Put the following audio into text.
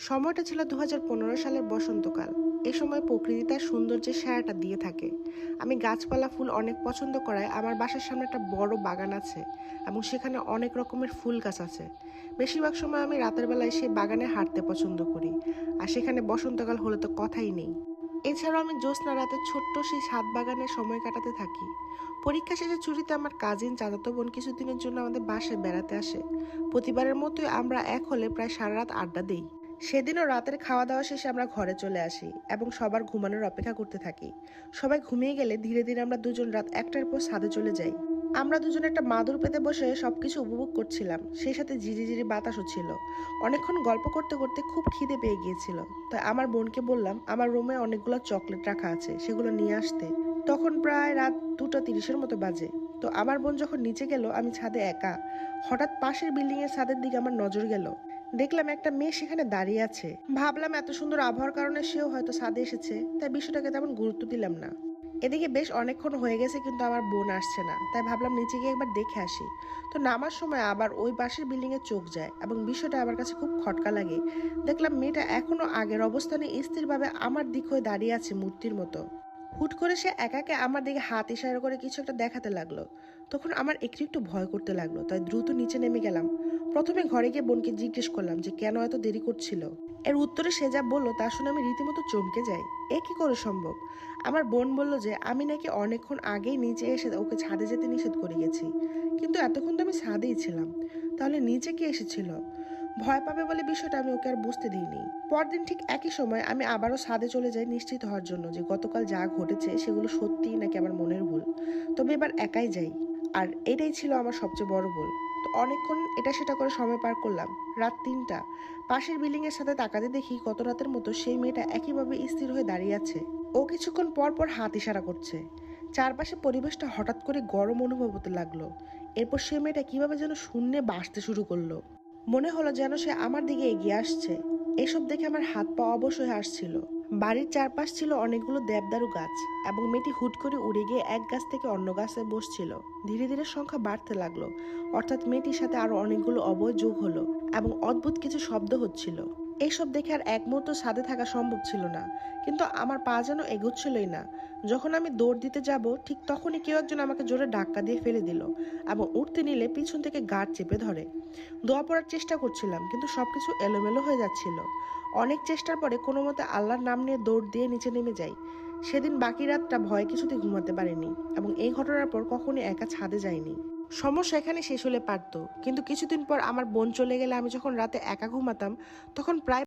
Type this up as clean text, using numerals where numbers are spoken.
সময়টা ছিল 2015 সালের বসন্তকাল। এ সময় প্রকৃতি তার সৌন্দর্যের সায়াটা দিয়ে থাকে। আমি গাছপালা ফুল অনেক পছন্দ করায় আমার বাসার সামনে একটা বড় বাগান আছে এবং সেখানে অনেক রকমের ফুল গাছ আছে। বেশিরভাগ সময় আমি রাতের বেলায় সেই বাগানে হাঁটতে পছন্দ করি, আর সেখানে বসন্তকাল হলে তো কথাই নেই। এছাড়াও আমি জ্যোৎস্না রাতে ছোট্ট সেই ছাদ বাগানে সময় কাটাতে থাকি। পরীক্ষা শেষে ছুটিতে আমার কাজিন চাচাতো বোন কিছুদিনের জন্য আমাদের বাসায় বেড়াতে আসে। প্রতিবারের মতোই আমরা এক হলে প্রায় সারা রাত আড্ডা দিই। সেদিনও রাতের খাওয়া দাওয়া শেষে আমরা ঘরে চলে আসি এবং সবার ঘুমানোর অপেক্ষা করতে থাকি। সবাই ঘুমিয়ে গেলে ধীরে ধীরে আমরা দুজন রাত 1টার পর ছাদে চলে যাই। আমরা দুজন একটা মাদুর পেতে বসে সবকিছু উপভোগ করছিলাম, সেই সাথে ঝিরিঝিরি বাতাসও ছিল। অনেকক্ষণ গল্প করতে করতে খুব খিদে পেয়ে গিয়েছিল, তাই আমার বোনকে বললাম আমার রুমে অনেকগুলো চকলেট রাখা আছে, সেগুলো নিয়ে আসতে। তখন প্রায় রাত 2:30 মতো বাজে। তো আমার বোন যখন নিচে গেল, আমি ছাদে একা। হঠাৎ পাশের বিল্ডিং এর ছাদের দিকে আমার নজর গেল। দেখলাম একটা মেয়ে সেখানে দাঁড়িয়ে আছে। ভাবলাম এত সুন্দর আবহাওয়ার কারণে সেও হয়তো ছাদে এসেছে, তাই বিষয়টাকে তেমন গুরুত্ব দিলাম না। এদিকে বেশ অনেকক্ষণ হয়ে গেছে কিন্তু আমার বোন আসছে না, তাই ভাবলাম নিচে গিয়ে একবার দেখে আসি। তো নামার সময় আবার ওই পাশের বিল্ডিং এ চোখ যায় এবং বিষয়টা আমার কাছে খুব খটকা লাগে। দেখলাম মেয়েটা এখনো আগের অবস্থানে স্থিরভাবে আমার দিক হয়ে দাঁড়িয়ে আছে মূর্তির মতো। হুট করে সে একাকে আমার দিকে হাত ইশারা করে কিছু একটা দেখাতে লাগলো। তখন আমার একটু একটু ভয় করতে লাগলো, তাই দ্রুত নিচে নেমে গেলাম। প্রথমে ঘরে গিয়ে বোনকে জিজ্ঞেস করলাম যে কেন এত দেরি করছিল। এর উত্তরে সে যা বললো তা শুনে আমি রীতিমতো চমকে যাই। এ কি করে সম্ভব? আমার বোন বলল যে আমি নাকি অনেকক্ষণ আগেই নিচে এসে ওকে ছাদে যেতে নিষেধ করে গেছি, কিন্তু এতক্ষণ তো আমি ছাদেই ছিলাম। তাহলে নিচে কে এসেছিল? ভয় পাবে বলে বিষয়টা আমি ওকে আর বুঝতে দিইনি। পরদিন ঠিক একই সময় আমি আবারও ছাদে চলে যাই নিশ্চিত হওয়ার জন্য যে গতকাল যা ঘটেছে সেগুলো সত্যিই নাকি আমার মনের ভুল। তবে এবার একাই যাই, আর এটাই ছিল আমার সবচেয়ে বড় ভুল। তো অনেকক্ষণ এটা সেটা করে সময় পার করলাম। রাত 3টা। পাশের বিল্ডিং এর সাথে তাকাতে দেখি গত রাতের মতো সেই মেয়েটা একইভাবে স্থির হয়ে দাঁড়িয়ে আছে। ও কিছুক্ষণ পর পর হাত ইশারা করছে। চারপাশে পরিবেশটা হঠাৎ করে গরম অনুভব হতে লাগলো। এরপর সেই মেয়েটা কিভাবে যেন শূন্যে ভাসতে শুরু করলো। মনে হলো যেন সে আমার দিকে এগিয়ে আসছে। এসব দেখে আমার হাত পা অবশ হয়ে আসছিল। বাড়ির চারপাশ ছিল অনেকগুলো দেবদারু গাছ এবং মেয়েটি হুট করে উড়ে গিয়ে এক গাছ থেকে অন্য গাছে বসছিল। ধীরে ধীরে সংখ্যা বাড়তে লাগলো, অর্থাৎ মেয়েটির সাথে আরো অনেকগুলো অবয় যোগ হলো এবং অদ্ভুত কিছু শব্দ হচ্ছিল। এইসব দেখে আর এক মুহূর্ত ছাদে থাকা সম্ভব ছিল না, কিন্তু আমার পা যেন এগোচ্ছিলই না। যখন আমি দৌড় দিতে যাব ঠিক তখনই কেউ একজন আমাকে জোরে ধাক্কা দিয়ে ফেলে দিল এবং উঠতে নিলে পিছন থেকে গাঢ় চেপে ধরে। দোয়া পড়ার চেষ্টা করছিলাম, কিন্তু সবকিছু এলোমেলো হয়ে যাচ্ছিল। অনেক চেষ্টার পরে কোনো মতে আল্লাহর নাম নিয়ে দৌড় দিয়ে নিচে নেমে যাই। সেদিন বাকি রাতটা ভয়ে কিছুতে ঘুমাতে পারিনি এবং এই ঘটনার পর কখনই একা ছাদে যাইনি। সমস্যা এখানে শেষ হলে পারতো, কিন্তু কিছুদিন পর আমার বোন চলে গেলে আমি যখন রাতে একা ঘুমাতাম তখন প্রায়